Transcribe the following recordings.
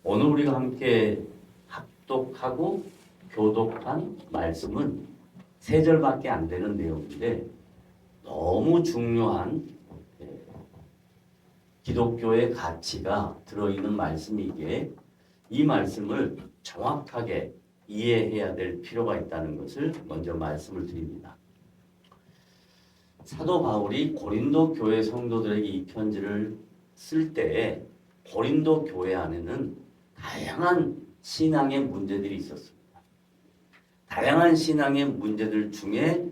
오늘 우리가 함께 합독하고 교독한 말씀은 세 절밖에 안 되는 내용인데 너무 중요한 기독교의 가치가 들어있는 말씀이기에 이 말씀을 정확하게 이해해야 될 필요가 있다는 것을 먼저 말씀을 드립니다. 사도 바울이 고린도 교회 성도들에게 이 편지를 쓸 때에 고린도 교회 안에는 다양한 신앙의 문제들이 있었습니다. 다양한 신앙의 문제들 중에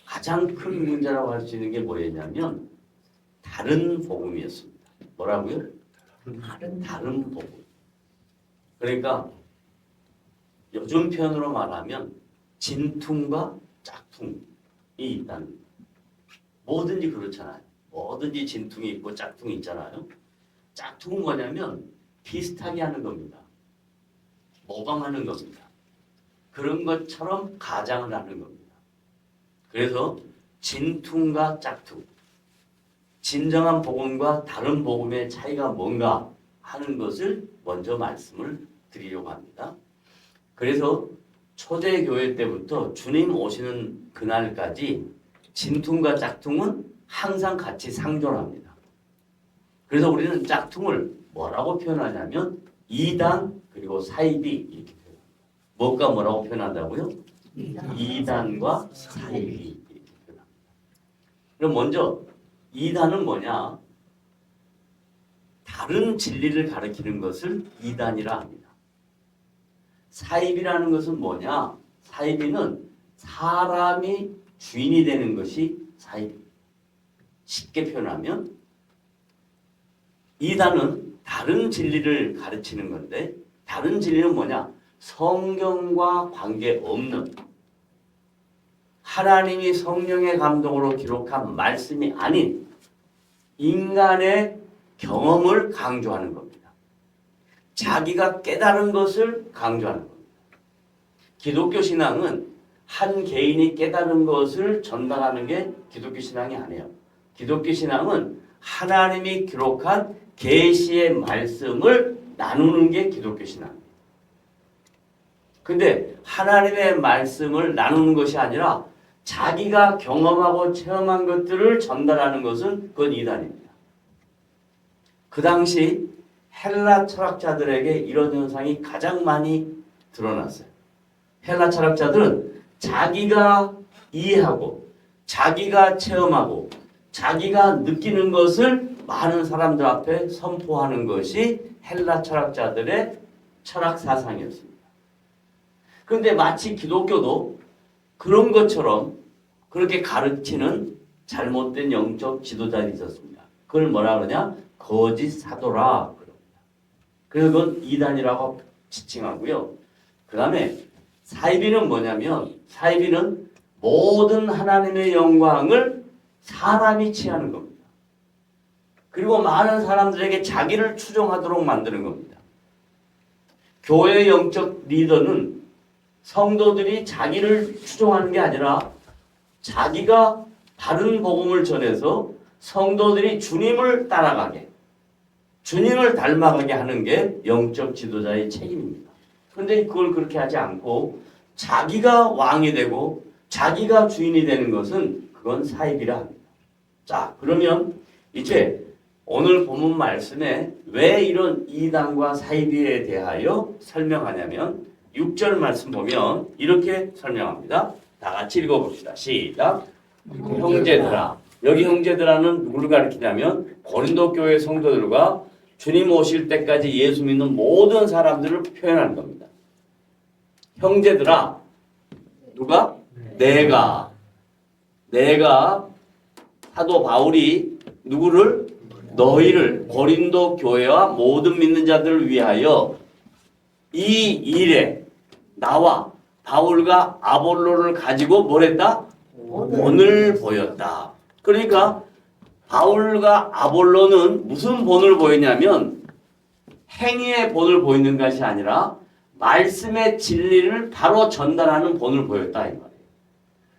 가장 큰 문제라고 할 수 있는 게 뭐였냐면 다른 복음이었습니다. 뭐라고요? 다른 복음. 그러니까 요즘 표현으로 말하면 진퉁과 짝퉁이 있다는 거예요. 뭐든지 그렇잖아요. 뭐든지 진퉁이 있고 짝퉁이 있잖아요. 짝퉁은 뭐냐면 비슷하게 하는 겁니다. 모방하는 겁니다. 그런 것처럼 가장을 하는 겁니다. 그래서 진퉁과 짝퉁, 진정한 복음과 다른 복음의 차이가 뭔가 하는 것을 먼저 말씀을 드리려고 합니다. 그래서 초대교회 때부터 주님 오시는 그날까지 진퉁과 짝퉁은 항상 같이 상존합니다. 그래서 우리는 짝퉁을 뭐라고 표현하냐면 이단 그리고 사이비 이렇게 표현합니다. 뭐가 뭐라고 표현한다고요? 이단과 사이비 이렇게 표현합니다. 그럼 먼저 이단은 뭐냐? 다른 진리를 가리키는 것을 이단이라 합니다. 사이비라는 것은 뭐냐? 사이비는 사람이 주인이 되는 것이 사이비. 쉽게 표현하면 이단은 다른 진리를 가르치는 건데 다른 진리는 뭐냐? 성경과 관계없는 하나님이 성령의 감동으로 기록한 말씀이 아닌 인간의 경험을 강조하는 겁니다. 자기가 깨달은 것을 강조하는 겁니다. 기독교 신앙은 한 개인이 깨달은 것을 전달하는 게 기독교 신앙이 아니에요. 기독교 신앙은 하나님이 기록한 계시의 말씀을 나누는 게 기독교 신앙입니다. 근데 하나님의 말씀을 나누는 것이 아니라 자기가 경험하고 체험한 것들을 전달하는 것은 그건 이단입니다. 그 당시 헬라 철학자들에게 이런 현상이 가장 많이 드러났어요. 헬라 철학자들은 자기가 이해하고 자기가 체험하고 자기가 느끼는 것을 많은 사람들 앞에 선포하는 것이 헬라 철학자들의 철학 사상이었습니다. 그런데 마치 기독교도 그런 것처럼 그렇게 가르치는 잘못된 영적 지도자들이 있었습니다. 그걸 뭐라 그러냐? 거짓 사도라 그럽니다. 그래서 그건 이단이라고 지칭하고요. 그 다음에 사이비는 뭐냐면 사이비는 모든 하나님의 영광을 사람이 취하는 겁니다. 그리고 많은 사람들에게 자기를 추종하도록 만드는 겁니다. 교회의 영적 리더는 성도들이 자기를 추종하는 게 아니라 자기가 다른 복음을 전해서 성도들이 주님을 따라가게, 주님을 닮아가게 하는 게 영적 지도자의 책임입니다. 그런데 그걸 그렇게 하지 않고 자기가 왕이 되고 자기가 주인이 되는 것은 그건 사이비라 합니다. 자, 그러면 이제 오늘 본문 말씀에 왜 이런 이단과 사이비에 대하여 설명하냐면 6절 말씀 보면 이렇게 설명합니다. 다 같이 읽어봅시다. 시작. 형제들아. 여기 형제들아는 누구를 가리키냐면 고린도 교회 성도들과 주님 오실 때까지 예수 믿는 모든 사람들을 표현하는 겁니다. 형제들아. 누가? 내가 사도 바울이 누구를? 너희를 고린도 교회와 모든 믿는 자들을 위하여 이 일에 나와 바울과 아볼로를 가지고 뭘 했다? 본을 보였다. 그러니까 바울과 아볼로는 무슨 본을 보였냐면 행위의 본을 보이는 것이 아니라 말씀의 진리를 바로 전달하는 본을 보였다 이 말이에요.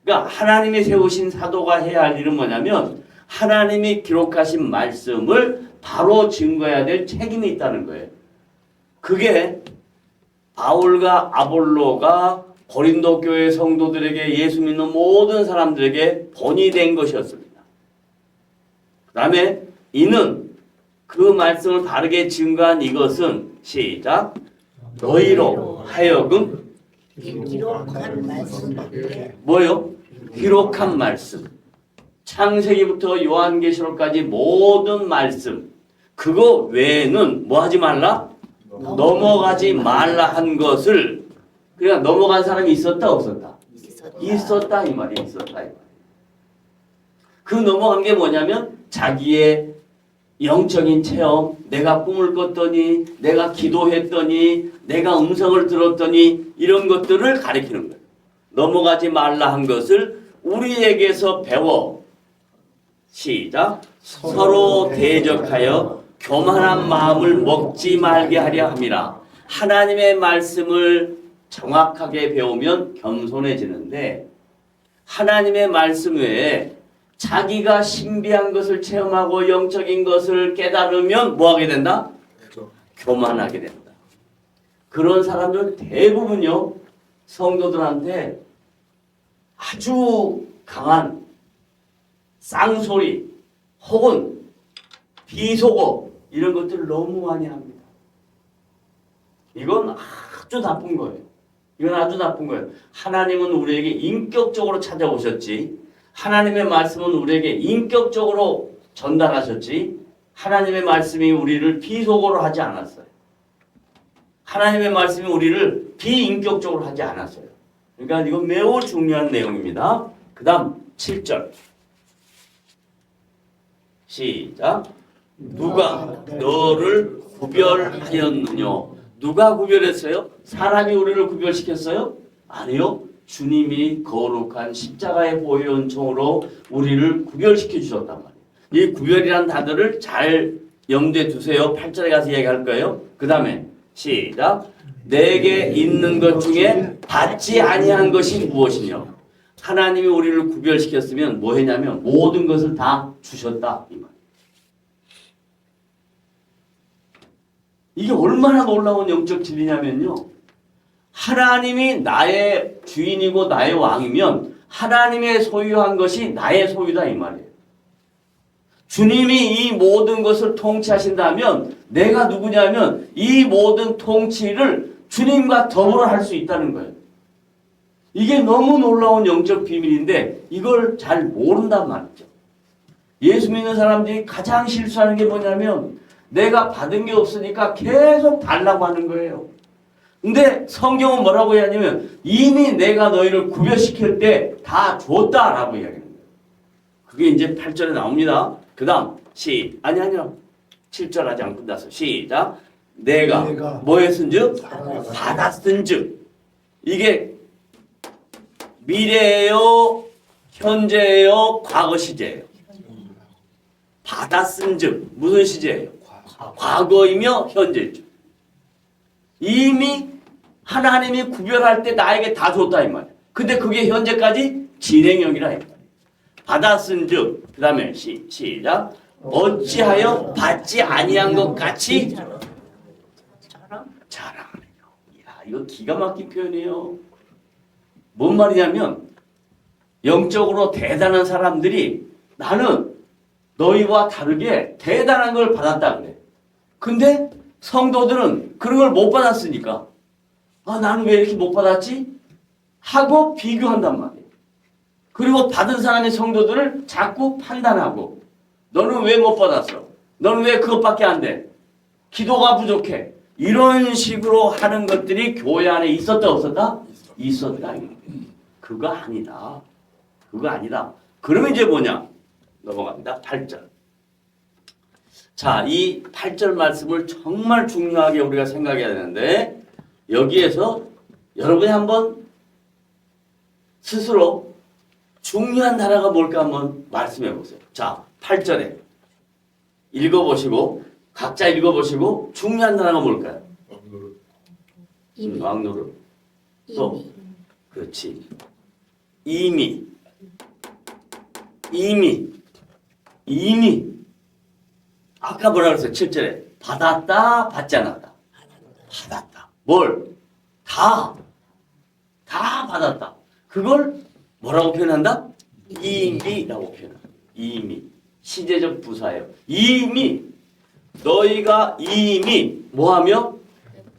그러니까 하나님이 세우신 사도가 해야 할 일은 뭐냐면 하나님이 기록하신 말씀을 바로 증거해야 될 책임이 있다는 거예요. 그게 바울과 아볼로가 고린도 교회 성도들에게 예수 믿는 모든 사람들에게 본이 된 것이었습니다. 그 다음에 이는 그 말씀을 바르게 증거한 이것은 시작 너희로 하여금 기록한 말씀밖에 뭐요? 기록한 말씀. 창세기부터 요한계시록까지 모든 말씀. 그거 외에는 뭐 하지 말라? 넘어가지 말라 한 것을. 그러니까 넘어간 사람이 있었다 없었다? 있었다 이 말이에요. 있었다 이 말이에요. 그 넘어간 게 뭐냐면 자기의 영적인 체험, 내가 꿈을 꿨더니, 내가 기도했더니, 내가 음성을 들었더니 이런 것들을 가리키는 거예요. 넘어가지 말라 한 것을 우리에게서 배워 시작 서로 대적하여 교만한 마음을 먹지 말게 하려 함이라. 하나님의 말씀을 정확하게 배우면 겸손해지는데 하나님의 말씀 외에 자기가 신비한 것을 체험하고 영적인 것을 깨달으면 뭐하게 된다? 교만하게 된다. 그런 사람들 대부분요 성도들한테 아주 강한 쌍소리 혹은 비속어 이런 것들을 너무 많이 합니다. 이건 아주 나쁜 거예요. 이건 아주 나쁜 거예요. 하나님은 우리에게 인격적으로 찾아오셨지. 하나님의 말씀은 우리에게 인격적으로 전달하셨지. 하나님의 말씀이 우리를 비속어로 하지 않았어요. 하나님의 말씀이 우리를 비인격적으로 하지 않았어요. 그러니까 이건 매우 중요한 내용입니다. 그 다음 7절 시작 누가 너를 구별하였느냐. 누가 구별했어요? 사람이 우리를 구별시켰어요? 아니요. 주님이 거룩한 십자가의 보혈 은총으로 우리를 구별시켜 주셨단 말이에요. 이 구별이란 단어를 잘 염두에 두세요. 8절에 가서 얘기할 거예요. 그 다음에 시작 내게 있는 것 중에 받지 아니한 것이 무엇이냐. 하나님이 우리를 구별시켰으면 뭐 했냐면 모든 것을 다 주셨다 이 말. 이게 얼마나 놀라운 영적 진리냐면요. 하나님이 나의 주인이고 나의 왕이면 하나님의 소유한 것이 나의 소유다 이 말이에요. 주님이 이 모든 것을 통치하신다면 내가 누구냐면 이 모든 통치를 주님과 더불어 할 수 있다는 거예요. 이게 너무 놀라운 영적 비밀인데 이걸 잘 모른단 말이죠. 예수 믿는 사람들이 가장 실수하는 게 뭐냐면 내가 받은 게 없으니까 계속 달라고 하는 거예요. 근데 성경은 뭐라고 하냐면 이미 내가 너희를 구별시킬 때 다 줬다라고 이야기하는 거예요. 그게 이제 8절에 나옵니다. 그 다음 아니야 7절 아직 안 끝났어. 시작 내가 뭐 했은즉 받았은즉. 이게 미래예요 현재예요 과거 시제예요. 받았은즉 무슨 시제예요? 과거이며 현재죠. 이미 하나님이 구별할 때 나에게 다 줬다 이 말이에요. 근데 그게 현재까지 진행형이라 이 말이에요. 받았은즉 그 다음에 시작 어찌하여 받지 아니한 것 같이 자랑하느냐. 이야, 이거 기가 막힌 표현이에요. 뭔 말이냐면 영적으로 대단한 사람들이 나는 너희와 다르게 대단한 걸 받았다 그래. 근데 성도들은 그런 걸 못 받았으니까 나는 왜 이렇게 못 받았지? 하고 비교한단 말이에요. 그리고 받은 사람의 성도들을 자꾸 판단하고 너는 왜 못 받았어? 너는 왜 그것밖에 안 돼? 기도가 부족해. 이런 식으로 하는 것들이 교회 안에 있었다 없었다? 있었다. 그거 아니다. 그거 아니다. 그러면 이제 뭐냐? 넘어갑니다. 8절. 자, 이 8절 말씀을 정말 중요하게 우리가 생각해야 되는데 여기에서 여러분이 한번 스스로 중요한 단어가 뭘까 한번 말씀해 보세요. 자, 8절에 읽어보시고 각자 읽어보시고 중요한 단어가 뭘까요? 왕노릇. 또 그렇지. 이미. 아까 뭐라 그랬어요? 7절에 받았다 받지 않았다. 받았다. 뭘? 다 받았다. 그걸 뭐라고 표현한다? 이미라고 표현한다. 이미. 시제적 부사예요. 이미 너희가 이미 뭐하며?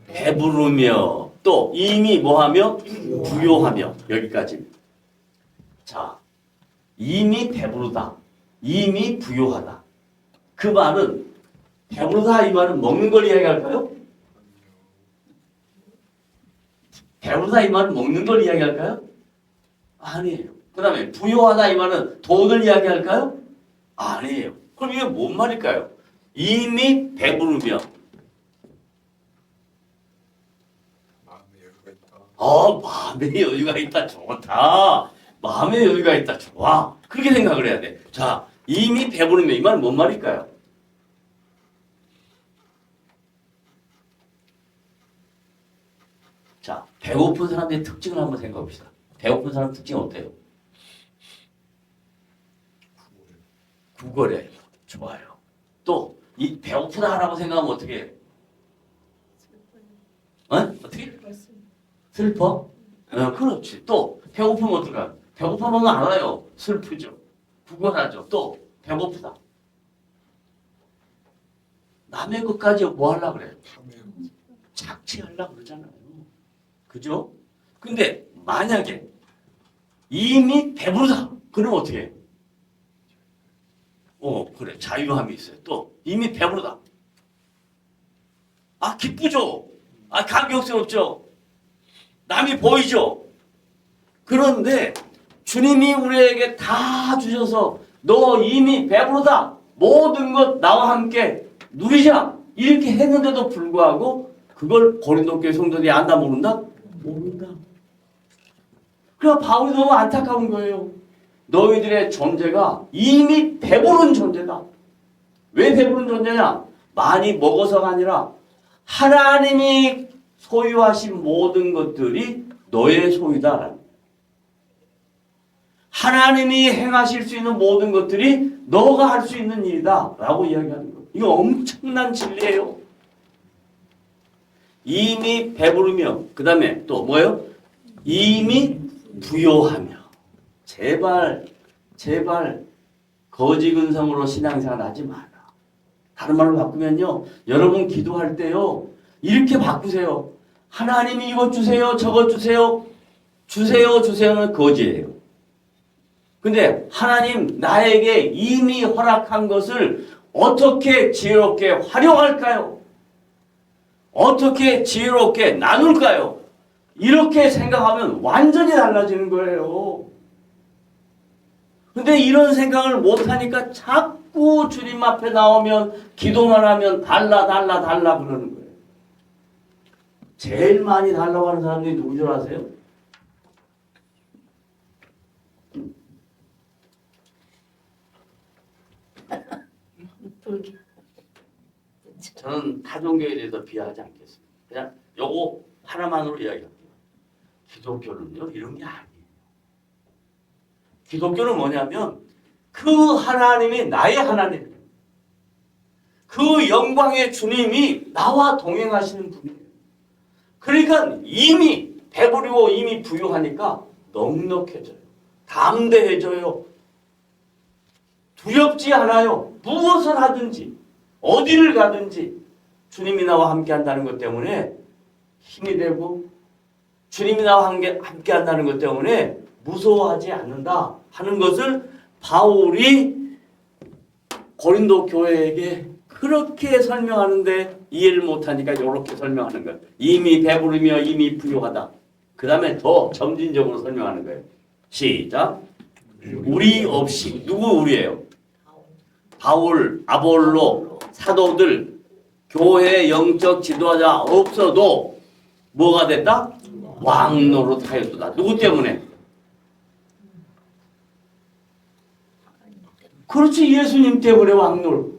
배부르며 또 이미 뭐하며? 부요하며 여기까지. 자, 이미 배부르다. 이미 부요하다. 그 말은 배부르다 이 말은 먹는 걸 이야기할까요? 배부르다 이 말은 먹는 걸 이야기할까요? 아니에요. 그 다음에 부요하다 이 말은 돈을 이야기할까요? 아니에요. 그럼 이게 뭔 말일까요? 이미 배부르며 마음의 여유가 있다. 좋다. 마음의 여유가 있다. 좋아. 그렇게 생각을 해야 돼. 자, 이미 배부르며 이 말은 뭔 말일까요? 자, 배고픈 사람들의 특징을 한번 생각해 봅시다. 배고픈 사람 특징 어때요? 구걸해요. 좋아요. 또 이 배고프다라고 생각하면 어떻게 해요? 어떻게? 슬퍼? 그렇지. 또 배고프면 어떨까요? 배고프면 알아요. 슬프죠. 구걸하죠. 또 배고프다. 남의 것까지 뭐 하려고 그래요? 착취하려고 그러잖아요. 그죠? 근데 만약에 이미 배부르다. 그럼 어떻게 해요? 그래. 자유함이 있어요. 또 이미 배부르다. 기쁘죠? 감격스럽죠? 남이 보이죠? 그런데 주님이 우리에게 다 주셔서 너 이미 배부르다. 모든 것 나와 함께 누리자. 이렇게 했는데도 불구하고 그걸 고린도 교회 성도들이 안다 모른다? 모른다. 그래서 바울이 너무 안타까운 거예요. 너희들의 존재가 이미 배부른 존재다. 왜 배부른 존재냐? 많이 먹어서가 아니라 하나님이 소유하신 모든 것들이 너의 소유다. 하나님이 행하실 수 있는 모든 것들이 너가 할 수 있는 일이다. 라고 이야기하는 거예요. 이거 엄청난 진리예요. 이미 배부르며 그 다음에 또 뭐예요? 이미 부요하며. 제발 거지 근성으로 신앙생활 하지 마라. 다른 말로 바꾸면요. 여러분 기도할 때요. 이렇게 바꾸세요. 하나님이 이것 주세요. 저것 주세요. 주세요는 거지예요. 근데 하나님 나에게 이미 허락한 것을 어떻게 지혜롭게 활용할까요? 어떻게 지혜롭게 나눌까요? 이렇게 생각하면 완전히 달라지는 거예요. 근데 이런 생각을 못하니까 자꾸 주님 앞에 나오면 기도만 하면 달라 그러는 거예요. 제일 많이 달라고 하는 사람들이 누구 줄 아세요? 저는 타종교에 대해서 비하하지 않겠습니다. 그냥 요거 하나만으로 이야기합니다. 기독교는요 이런 게 아니에요. 기독교는 뭐냐면 그 하나님이 나의 하나님, 그 영광의 주님이 나와 동행하시는 분이에요. 그러니까 이미 배부르고 이미 부유하니까 넉넉해져요. 담대해져요. 두렵지 않아요. 무엇을 하든지 어디를 가든지 주님이 나와 함께 한다는 것 때문에 힘이 되고 주님이 나와 함께 한다는 것 때문에 무서워하지 않는다 하는 것을 바울이 고린도 교회에게 그렇게 설명하는데 이해를 못하니까 이렇게 설명하는 거예요. 이미 배부르며 이미 부유하다. 그 다음에 더 점진적으로 설명하는 거예요. 시작. 우리 없이. 누구 우리예요? 바울, 아볼로, 사도들, 교회 영적 지도자 없어도 뭐가 됐다? 왕노릇하였도다. 누구 때문에? 그렇지. 예수님 때문에 왕노릇.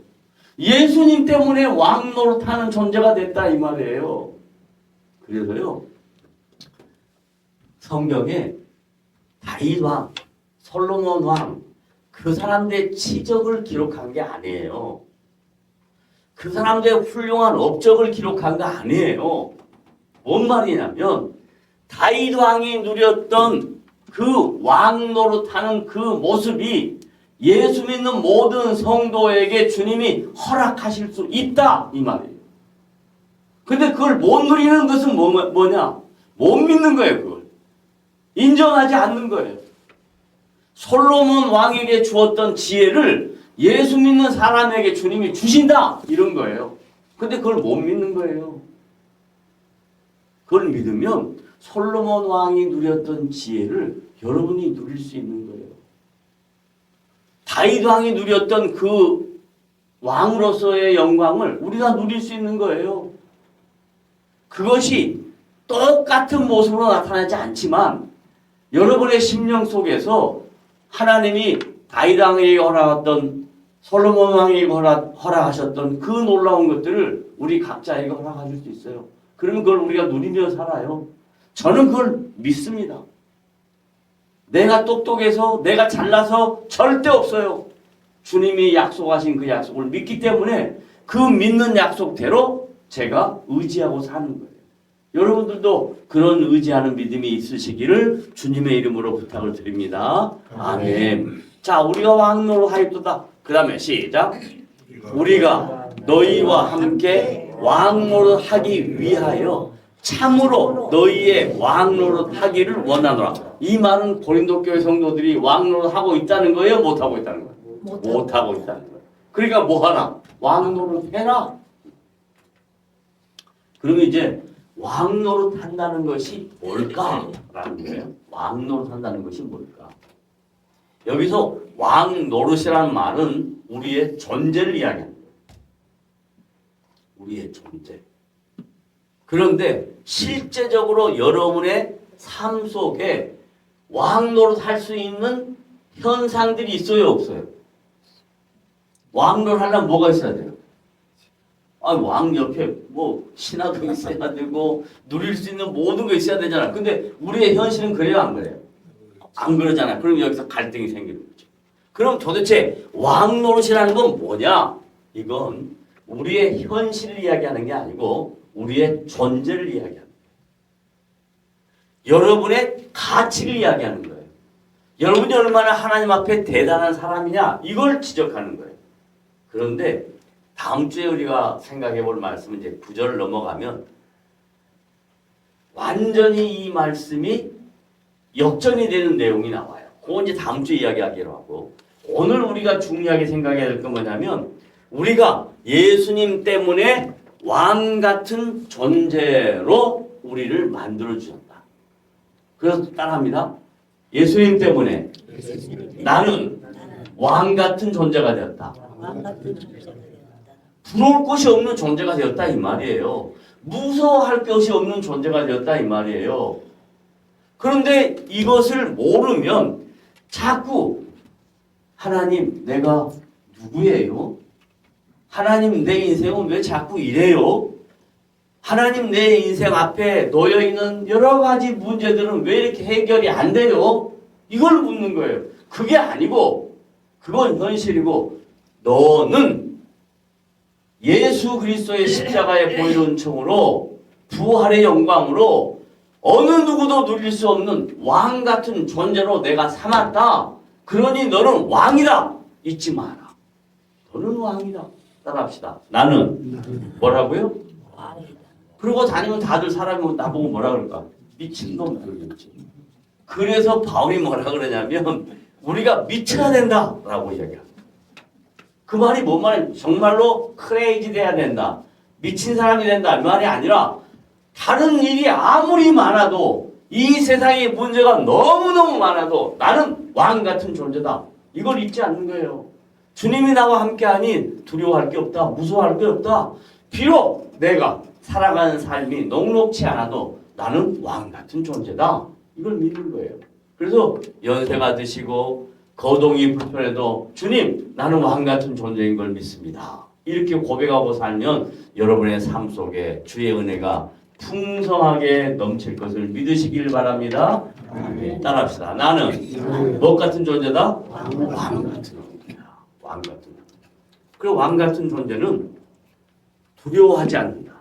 예수님 때문에 왕노릇하는 존재가 됐다 이 말이에요. 그래서요. 성경에 다윗 왕, 솔로몬 왕, 그 사람들의 치적을 기록한 게 아니에요. 그 사람들의 훌륭한 업적을 기록한 거 아니에요. 뭔 말이냐면 다윗 왕이 누렸던 그 왕 노릇하는 그 모습이 예수 믿는 모든 성도에게 주님이 허락하실 수 있다 이 말이에요. 근데 그걸 못 누리는 것은 뭐냐? 못 믿는 거예요. 그걸 인정하지 않는 거예요. 솔로몬 왕에게 주었던 지혜를 예수 믿는 사람에게 주님이 주신다 이런 거예요. 근데 그걸 못 믿는 거예요. 그걸 믿으면 솔로몬 왕이 누렸던 지혜를 여러분이 누릴 수 있는 거예요. 다윗 왕이 누렸던 그 왕으로서의 영광을 우리가 누릴 수 있는 거예요. 그것이 똑같은 모습으로 나타나지 않지만 여러분의 심령 속에서 하나님이 다윗 왕에게 허락했던 솔로몬 왕에게 허락하셨던 그 놀라운 것들을 우리 각자에게 허락하실 수 있어요. 그러면 그걸 우리가 누리며 살아요. 저는 그걸 믿습니다. 내가 똑똑해서 내가 잘나서 절대 없어요. 주님이 약속하신 그 약속을 믿기 때문에 그 믿는 약속대로 제가 의지하고 사는 거예요. 여러분들도 그런 의지하는 믿음이 있으시기를 주님의 이름으로 부탁을 드립니다. 아멘. 자, 우리가 왕노로 하였도다. 그 다음에 시작. 우리가 너희와 함께 왕노릇 하기 위하여 참으로 너희의 왕노릇 하기를 원하노라. 이 말은 고린도 교회 성도들이 왕노릇 하고 있다는 거예요? 못하고 있다는 거예요? 못하고 있다는 거예요. 그러니까 뭐 하나? 왕노릇 해라. 그러면 이제 왕노릇 한다는 것이 뭘까라는 거예요. 왕노릇 한다는 것이 뭘까? 여기서 왕노릇이라는 말은 우리의 존재를 이야기합니다. 우리의 존재. 그런데 실제적으로 여러분의 삶 속에 왕노릇 할 수 있는 현상들이 있어요, 없어요? 왕노릇 하려면 뭐가 있어야 돼요? 왕 옆에 뭐 신하도 있어야 되고 누릴 수 있는 모든 거 있어야 되잖아. 근데 우리의 현실은 그래요, 안 그래요? 안 그러잖아요. 그럼 여기서 갈등이 생기는 거죠. 그럼 도대체 왕노릇이라는 건 뭐냐? 이건 우리의 현실을 이야기하는 게 아니고 우리의 존재를 이야기하는 거예요. 여러분의 가치를 이야기하는 거예요. 여러분이 얼마나 하나님 앞에 대단한 사람이냐 이걸 지적하는 거예요. 그런데 다음 주에 우리가 생각해 볼 말씀은 이제 9절 넘어가면 완전히 이 말씀이 역전이 되는 내용이 나와요. 그건 이제 다음 주에 이야기하기로 하고 오늘 우리가 중요하게 생각해야 될 건 뭐냐면 우리가 예수님 때문에 왕 같은 존재로 우리를 만들어 주셨다. 그래서 따라합니다. 예수님 때문에 나는 왕 같은 존재가 되었다. 부러울 것이 없는 존재가 되었다 이 말이에요. 무서워할 것이 없는 존재가 되었다 이 말이에요. 그런데 이것을 모르면 자꾸 하나님 내가 누구예요? 하나님 내 인생은 왜 자꾸 이래요? 하나님 내 인생 앞에 놓여있는 여러 가지 문제들은 왜 이렇게 해결이 안 돼요? 이걸 묻는 거예요. 그게 아니고 그건 현실이고 너는 예수 그리스도의 십자가의 보혈 은총으로 부활의 영광으로 어느 누구도 누릴 수 없는 왕 같은 존재로 내가 삼았다. 그러니 너는 왕이다. 잊지 마라. 너는 왕이다. 따라합시다. 나는 뭐라고요? 왕이다. 그러고 다니면 다들 사람이 나보고 뭐라 그럴까? 미친놈 그러겠지. 그래서 바울이 뭐라 그러냐면 우리가 미쳐야 된다라고 이야기합니다. 그 말이 뭔 말이에요? 정말로 크레이지 돼야 된다. 미친 사람이 된다. 이 말이 아니라 다른 일이 아무리 많아도 이 세상의 문제가 너무너무 많아도 나는 왕 같은 존재다. 이걸 잊지 않는 거예요. 주님이 나와 함께하니 두려워할 게 없다. 무서워할 게 없다. 비록 내가 살아가는 삶이 녹록치 않아도 나는 왕 같은 존재다. 이걸 믿는 거예요. 그래서 연세가 드시고 거동이 불편해도 주님 나는 왕 같은 존재인 걸 믿습니다. 이렇게 고백하고 살면 여러분의 삶 속에 주의 은혜가 풍성하게 넘칠 것을 믿으시길 바랍니다. 네, 따라합시다. 나는 뭐 같은 존재다? 왕 같은 존재다. 왕 같은 존재. 그리고 왕 같은 존재는 두려워하지 않는다.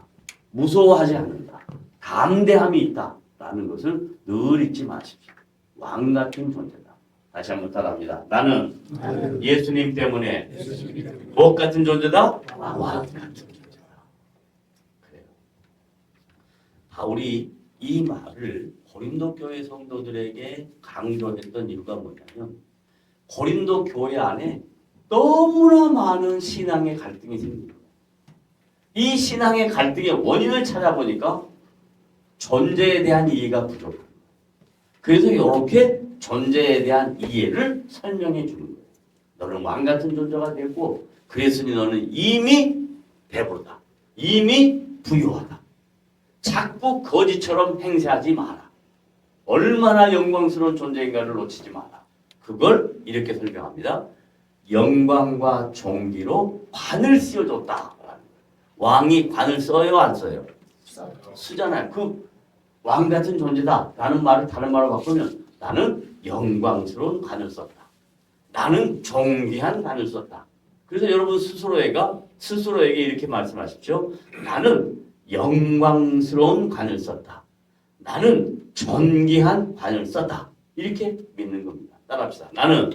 무서워하지 않는다. 담대함이 있다라는 것을 늘 잊지 마십시오. 왕 같은 존재다. 다시 한번 따라합니다. 나는 예수님 때문에 무엇 같은 존재다? 왕 같은 존재다. 그래요. 바울이 이 말을 고린도 교회 성도들에게 강조했던 이유가 뭐냐면 고린도 교회 안에 너무나 많은 신앙의 갈등이 생깁니다. 이 신앙의 갈등의 원인을 찾아보니까 존재에 대한 이해가 부족합니다. 그래서 이렇게 존재에 대한 이해를 설명해 주는 거예요. 너는 왕 같은 존재가 되고 그랬으니 너는 이미 배부르다. 이미 부유하다. 자꾸 거지처럼 행세하지 마라. 얼마나 영광스러운 존재인가를 놓치지 마라. 그걸 이렇게 설명합니다. 영광과 존귀로 관을 씌워줬다. 왕이 관을 써요, 안 써요? 쓰잖아요. 그 왕 같은 존재다. 라는 말을 다른 말로 바꾸면 나는 영광스러운 관을 썼다. 나는 존귀한 관을 썼다. 그래서 여러분 스스로에게 이렇게 말씀하십시오. 나는 영광스러운 관을 썼다. 나는 존귀한 관을 썼다. 이렇게 믿는 겁니다. 따라합시다. 나는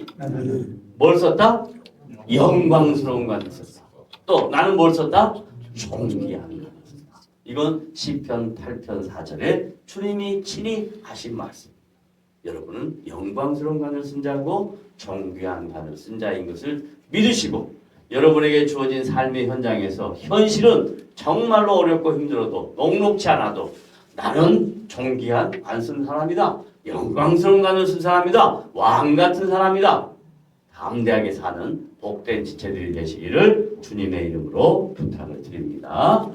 뭘 썼다? 영광스러운 관을 썼다. 또 나는 뭘 썼다? 존귀한 관을 썼다. 이건 시편 8편 4절에 주님이 친히 하신 말씀. 여러분은 영광스러운 관을 쓴 자고 존귀한 관을 쓴 자인 것을 믿으시고 여러분에게 주어진 삶의 현장에서 현실은 정말로 어렵고 힘들어도 녹록지 않아도 나는 존귀한 관 쓴 사람이다. 영광스러운 관을 쓴 사람이다. 왕 같은 사람이다. 담대하게 사는 복된 지체들이 되시기를 주님의 이름으로 부탁을 드립니다.